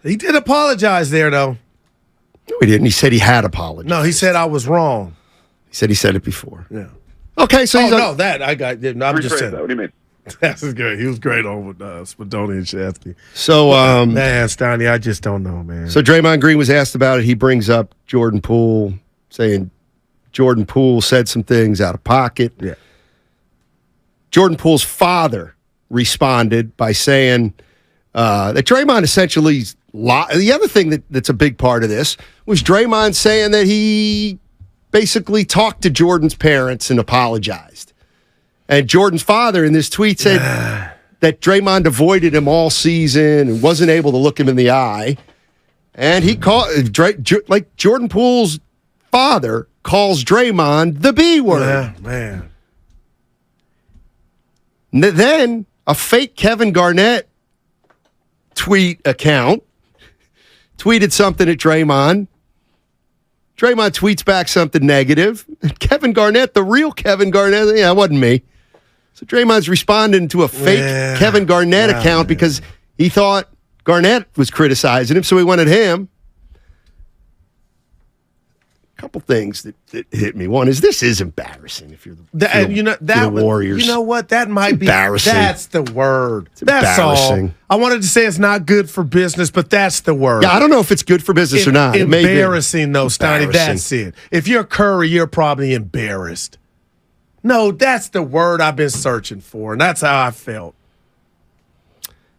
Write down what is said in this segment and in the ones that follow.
He did apologize there, though. No, he didn't. He said he had apologized. No, he said I was wrong. He said it before. Yeah. Okay, so I got. I'm just saying. What do you mean? That's good. He was great on with Spadoni and Shasky. So, man, Steiny, I just don't know, man. So Draymond Green was asked about it. He brings up Jordan Poole, saying Jordan Poole said some things out of pocket. Yeah. Jordan Poole's father responded by saying that Draymond essentially the other thing that's a big part of this was Draymond saying that he basically talked to Jordan's parents and apologized. And Jordan's father in this tweet said that Draymond avoided him all season and wasn't able to look him in the eye. And he called, like Jordan Poole's father calls Draymond the B word. Yeah, man. Then a fake Kevin Garnett tweet account tweeted something at Draymond. Draymond tweets back something negative. Kevin Garnett, the real Kevin Garnett, yeah, it wasn't me. So Draymond's responding to a fake Kevin Garnett account because he thought Garnett was criticizing him, so he wanted him. A couple things that hit me. One is this is embarrassing if you're the Warriors. You know what? That might be embarrassing. That's the word. That's embarrassing. All. I wanted to say it's not good for business, but that's the word. Yeah, I don't know if it's good for business or not. Embarrassing, though, Steiny. That's it. If you're Curry, you're probably embarrassed. No, that's the word I've been searching for, and that's how I felt.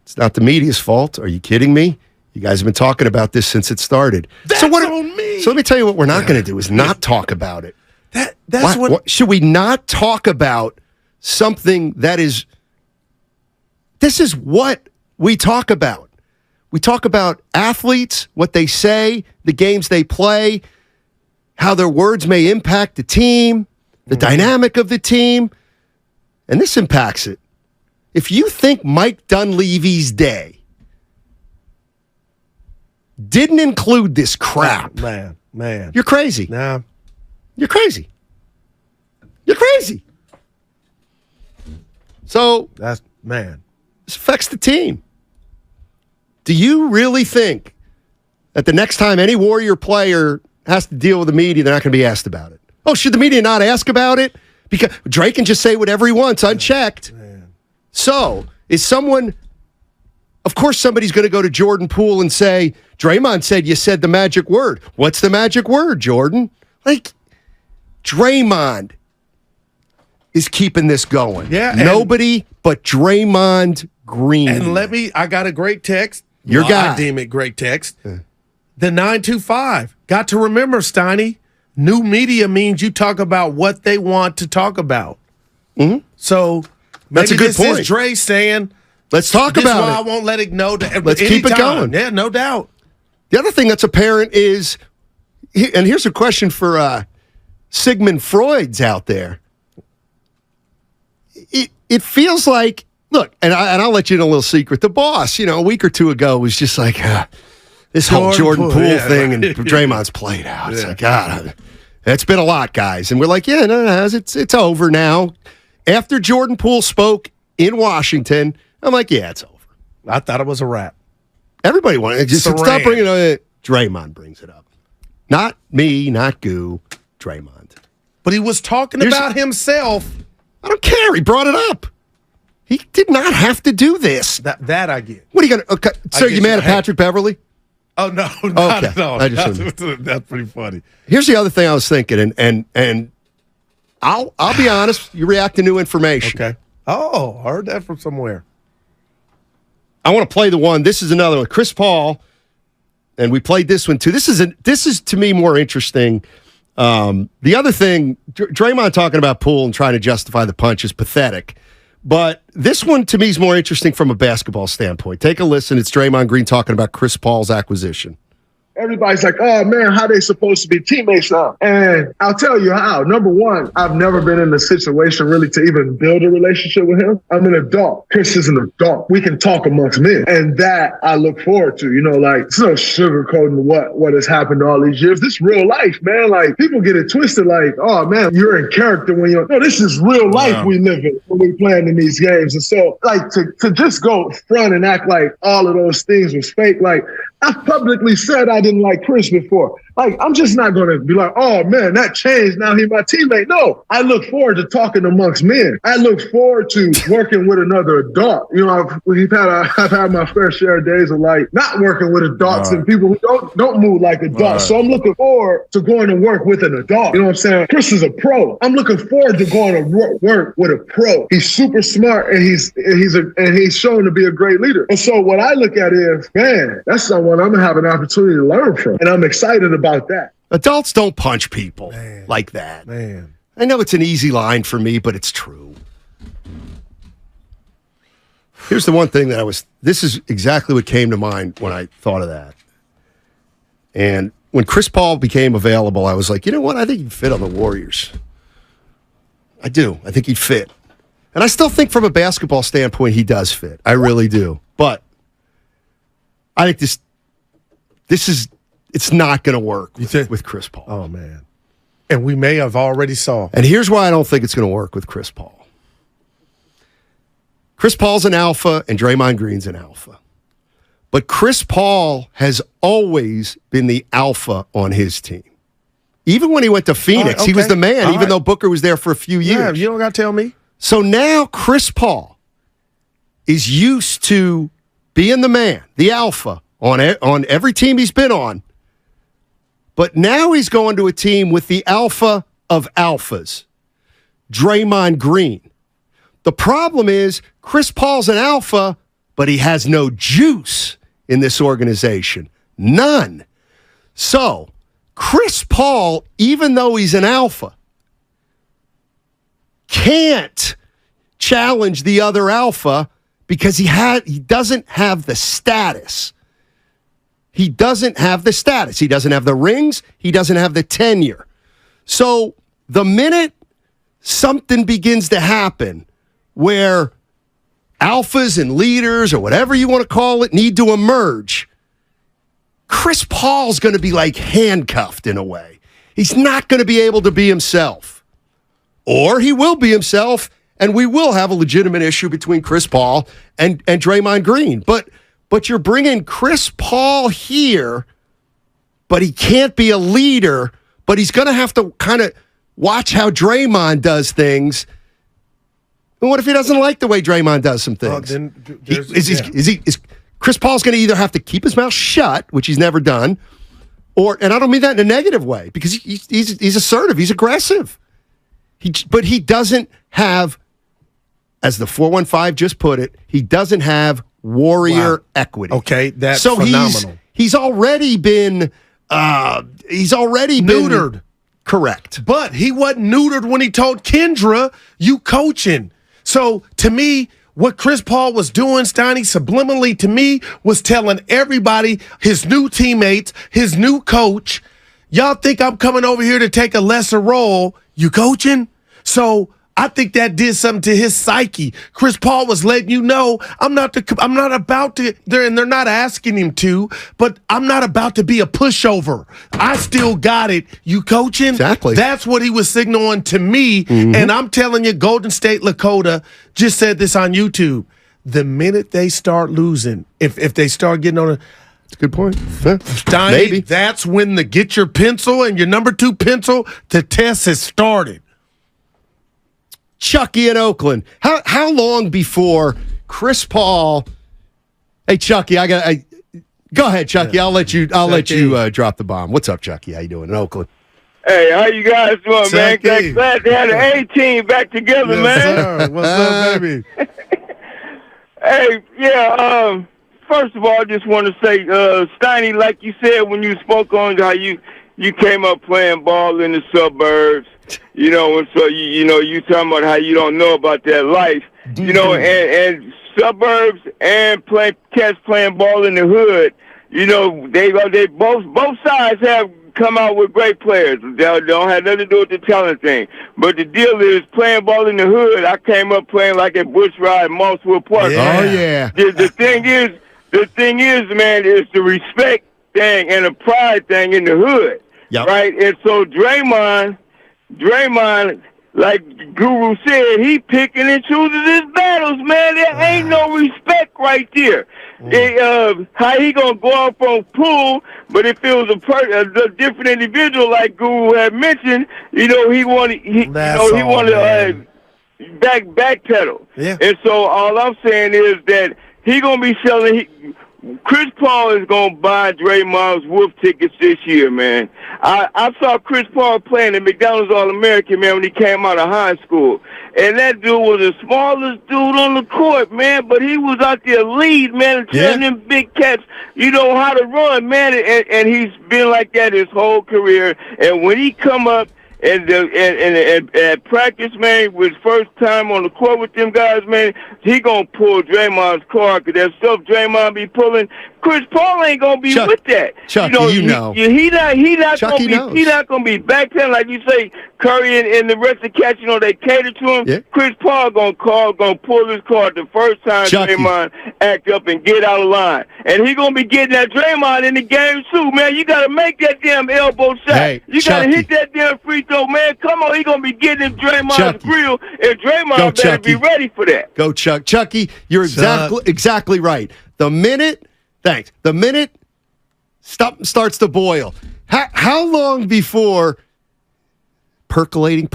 It's not the media's fault. Are you kidding me? You guys have been talking about this since it started. That's on me. So let me tell you what we're not going to do is not talk about it. That's what should we not talk about something that is – this is what we talk about. We talk about athletes, what they say, the games they play, how their words may impact the team, the dynamic of the team, and this impacts it. If you think Mike Dunleavy's day didn't include this crap, man, you're crazy. Nah. You're crazy. You're crazy. So this affects the team. Do you really think that the next time any Warrior player has to deal with the media, they're not going to be asked about it? Oh, should the media not ask about it? Because Drake can just say whatever he wants unchecked. Man. So, is someone... Of course somebody's going to go to Jordan Poole and say, Draymond said you said the magic word. What's the magic word, Jordan? Like, Draymond is keeping this going. Yeah. Nobody but Draymond Green. And I got a great text. Your guy. I deem it great text. The 925. Got to remember, Steiny, new media means you talk about what they want to talk about. Mm-hmm. So that's a good point. This is Dre saying, let's talk about it. This is why I won't let it know. Let's keep it going. Yeah, no doubt. The other thing that's apparent is, and here's a question for Sigmund Freud's out there. It feels like, look, and I'll let you in a little secret. The boss, a week or two ago was just like, this whole Jordan Poole thing and Draymond's played out. It's like, God, it's been a lot, guys. And we're like, yeah, no, it's over now. After Jordan Poole spoke in Washington, I'm like, yeah, it's over. I thought it was a wrap. Everybody wanted to stop bringing it. Draymond brings it up. Not me, not Goo, Draymond. But he was talking about himself. I don't care. He brought it up. He did not have to do this. That I get. What are you going to... Okay. So you mad at Patrick Beverly? Oh, no. Not at all. That's pretty funny. Here's the other thing I was thinking, and I'll be honest, you react to new information. Okay. Oh, heard that from somewhere. I want to play the one. This is another one. Chris Paul, and we played this one too. This is to me more interesting. The other thing, Draymond talking about Poole and trying to justify the punch is pathetic. But this one to me is more interesting from a basketball standpoint. Take a listen. It's Draymond Green talking about Chris Paul's acquisition. Everybody's like, oh, man, how they supposed to be teammates now? And I'll tell you how. Number one, I've never been in a situation really to even build a relationship with him. I'm an adult. Chris is an adult. We can talk amongst men. And that I look forward to. It's no sugarcoating what has happened all these years. This is real life, man. Like, people get it twisted like, oh, man, you're in character when you're... No, this is real life we live in when we're playing in these games. And so, like, to just go front and act like all of those things was fake, like, I've publicly said I didn't like Chris before. Like, I'm just not going to be like, oh, man, that changed. Now he's my teammate. No, I look forward to talking amongst men. I look forward to working with another adult. You know, I've had my fair share of days of, like, not working with adults and people who don't move like adults. So I'm looking forward to going to work with an adult. You know what I'm saying? Chris is a pro. I'm looking forward to going to work with a pro. He's super smart, and he's shown to be a great leader. And so what I look at is, man, that's someone I'm going to have an opportunity to learn from. And I'm excited about that. Adults don't punch people like that. Man. I know it's an easy line for me, but it's true. Here's the one thing this is exactly what came to mind when I thought of that. And when Chris Paul became available, I was like, you know what? I think he'd fit on the Warriors. I do. I think he'd fit. And I still think from a basketball standpoint, he does fit. I really do. But I think it's not going to work with Chris Paul. Oh, man. And we may have already saw. And here's why I don't think it's going to work with Chris Paul. Chris Paul's an alpha and Draymond Green's an alpha. But Chris Paul has always been the alpha on his team. Even when he went to Phoenix, he was the man, even though Booker was there for a few years. Yeah, you don't got to tell me. So now Chris Paul is used to being the man, the alpha, on every team he's been on. But now he's going to a team with the alpha of alphas, Draymond Green. The problem is Chris Paul's an alpha, but he has no juice in this organization. None. So Chris Paul, even though he's an alpha, can't challenge the other alpha because he doesn't have the status. He doesn't have the status. He doesn't have the rings. He doesn't have the tenure. So the minute something begins to happen where alphas and leaders or whatever you want to call it need to emerge, Chris Paul's going to be like handcuffed in a way. He's not going to be able to be himself. Or he will be himself, and we will have a legitimate issue between Chris Paul and Draymond Green. But you're bringing Chris Paul here, but he can't be a leader, but he's going to have to kind of watch how Draymond does things. And what if he doesn't like the way Draymond does some things? Is Chris Paul's going to either have to keep his mouth shut, which he's never done, and I don't mean that in a negative way, because he's assertive, he's aggressive. But he doesn't have, as the 415 just put it, he doesn't have warrior equity. Okay, that's phenomenal. He's already been neutered. Correct. But he wasn't neutered when he told Kendra, you coaching. So to me, what Chris Paul was doing, Steiny, subliminally to me, was telling everybody, his new teammates, his new coach, y'all think I'm coming over here to take a lesser role. You coaching? So I think that did something to his psyche. Chris Paul was letting you know, I'm not about to, and they're not asking him to, but I'm not about to be a pushover. I still got it. You coaching? Exactly. That's what he was signaling to me. Mm-hmm. And I'm telling you, Golden State Lakota just said this on YouTube. The minute they start losing, if they start getting on that's a good point. Steiny, maybe. That's when the get your pencil and your number 2 pencil to test has started. Chucky in Oakland. How long before Chris Paul? Hey Chucky, go ahead, Chucky. I'll let you drop the bomb. What's up, Chucky? How you doing in Oakland? Hey, how you guys doing, man? Glad to have the A-team back together, man. Sir. What's up, baby? Hey, yeah. First of all, I just want to say, Steiny, like you said when you spoke on how you came up playing ball in the suburbs. You know, and so you talking about how you don't know about that life, you know, and suburbs and cats playing ball in the hood. You know, they both sides have come out with great players. They don't have nothing to do with the talent thing. But the deal is playing ball in the hood. I came up playing like at Bush Ride, Mosswood Park. Yeah. Oh yeah. The thing is, man, is the respect thing and the pride thing in the hood. Yep. Right? And so Draymond, like Guru said, he picking and choosing his battles, man. There ain't no respect right there. How he gonna go off on Poole? But if it was a different individual, like Guru had mentioned, he wanted backpedal. Yeah. And so all I'm saying is that he gonna be selling. Chris Paul is gonna buy Draymond's Wolf tickets this year, man. I saw Chris Paul playing at McDonald's All-American, man, when he came out of high school. And that dude was the smallest dude on the court, man, but he was out there lead, man, and telling them big cats, how to run, man. And he's been like that his whole career. And when he come up, and at practice, man, with first time on the court with them guys, man, he gonna pull Draymond's car, because that stuff Draymond be pulling, Chris Paul ain't gonna be with that. Chucky, He not gonna be backpedaling like you say. Curry and the rest of the cats, they cater to him. Yeah. Chris Paul gonna pull his card the first time Chucky. Draymond act up and get out of line, and he gonna be getting that Draymond in the game too, man. You gotta make that damn elbow shot. Hey, you gotta hit that damn free throw, man. Come on, he gonna be getting in Draymond's grill, and Draymond better be ready for that. Go, Chuck. Chucky, you're exactly right. The minute starts to boil, how long before percolating,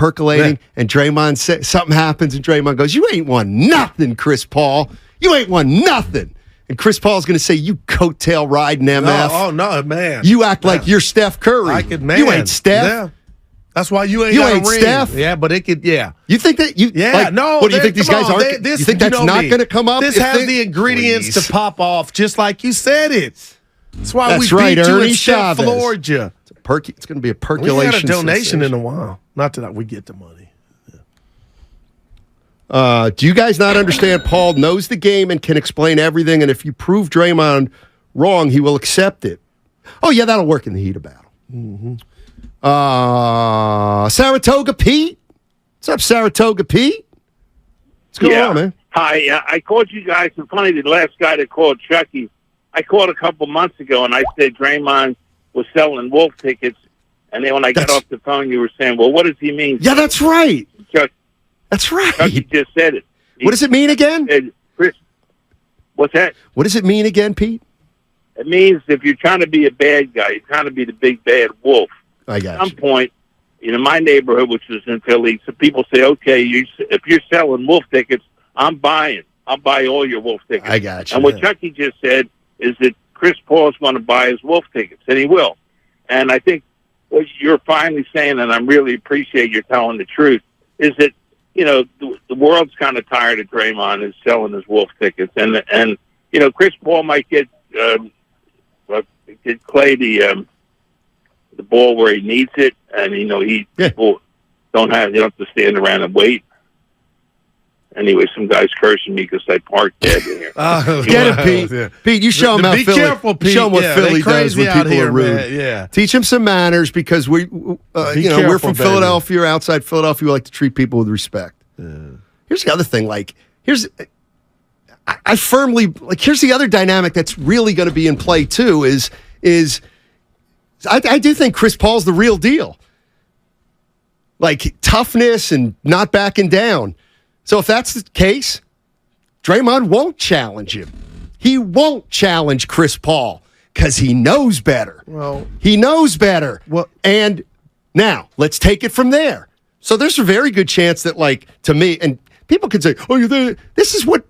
and Draymond says something happens, and Draymond goes, "You ain't won nothing, Chris Paul. You ain't won nothing." And Chris Paul's going to say, "You coattail riding MF. Oh no, man. You act like you're Steph Curry. You ain't Steph." Yeah. That's why you ain't ring. Steph. Yeah, but it could. Yeah. You think that you? Yeah. No. What do you think these guys aren't? You think that's not going to come up? This has the ingredients to pop off, just like you said it. That's why we right, beat you Ernie and Steph Chavez. floored you. It's going to be a percolation. We had a donation in a while. Not that we get the money. Do you guys not understand? Paul knows the game and can explain everything, and if you prove Draymond wrong, he will accept it. Oh yeah, that'll work in the heat of battle. Mm-hmm. Saratoga Pete. What's up, Saratoga Pete? What's going on, man? Hi, I called you guys. It's funny, the last guy that called, Chucky, I called a couple months ago, and I said Draymond was selling Wolf tickets, and then when I got off the phone, you were saying, well, what does he mean? Yeah, that's right. Chuck, that's right. Chucky just said it. What does it mean again? Chris, what's that? What does it mean again, Pete? It means if you're trying to be a bad guy, you're trying to be the big bad wolf. I got At some point, my neighborhood, which is in Philly, so people say, okay, if you're selling Wolf tickets, I'm buying. I'll buy all your Wolf tickets. I got you. And what Chucky just said is that Chris Paul's going to buy his Wolf tickets, and he will. And I think what you're finally saying, and I really appreciate you telling the truth, is that, the world's kind of tired of Draymond and selling his Wolf tickets. And Chris Paul might get Clay the ball where he needs it, and people don't have to stand around and wait. Anyway, some guy's cursing me because I parked dead in here. Get it, Pete. Yeah. Pete, you show him how Philly. Careful, Pete. Show him what Philly does when people are rude. Man. Yeah. Teach him some manners, because we're from Philadelphia, or outside Philadelphia. We like to treat people with respect. Here's the other thing. Here's the other dynamic that's really going to be in play too. Is I do think Chris Paul's the real deal. Toughness and not backing down. So if that's the case, Draymond won't challenge him. He won't challenge Chris Paul because he knows better. Well, he knows better. Well, and now let's take it from there. So there's a very good chance that, to me, and people could say, "Oh, this is what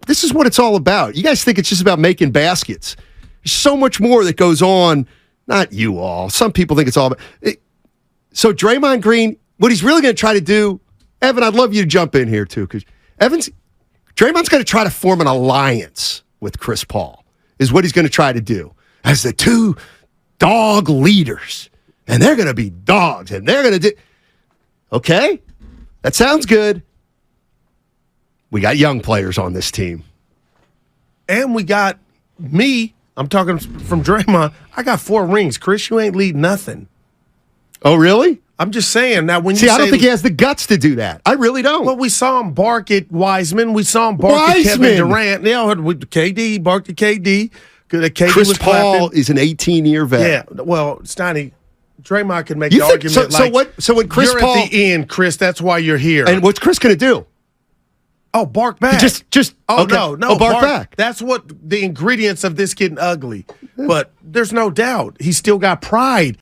it's all about." You guys think it's just about making baskets? There's so much more that goes on. Not you all. Some people think it's all about it. So Draymond Green, what he's really going to try to do, Evan, I'd love you to jump in here too, because Draymond's going to try to form an alliance with Chris Paul, is what he's going to try to do, as the two dog leaders. And they're going to be dogs, and they're going to do. Okay, that sounds good. We got young players on this team. And we got me. I'm talking from Draymond. I got 4 rings. Chris, you ain't lead nothing. Oh, really? I'm just saying. Now, when I don't think he has the guts to do that. I really don't. Well, we saw him bark at Wiseman. We saw him bark at Kevin Durant. KD barked at KD. KD Chris Paul is an 18-year vet. Yeah. Well, Steiny, Draymond can make the argument. So when Chris you're Paul at the end, Chris, that's why you're here. and what's Chris going to do? Oh, bark back. Just okay. No, bark back. That's what the ingredients of this getting ugly. But there's no doubt he's still got pride.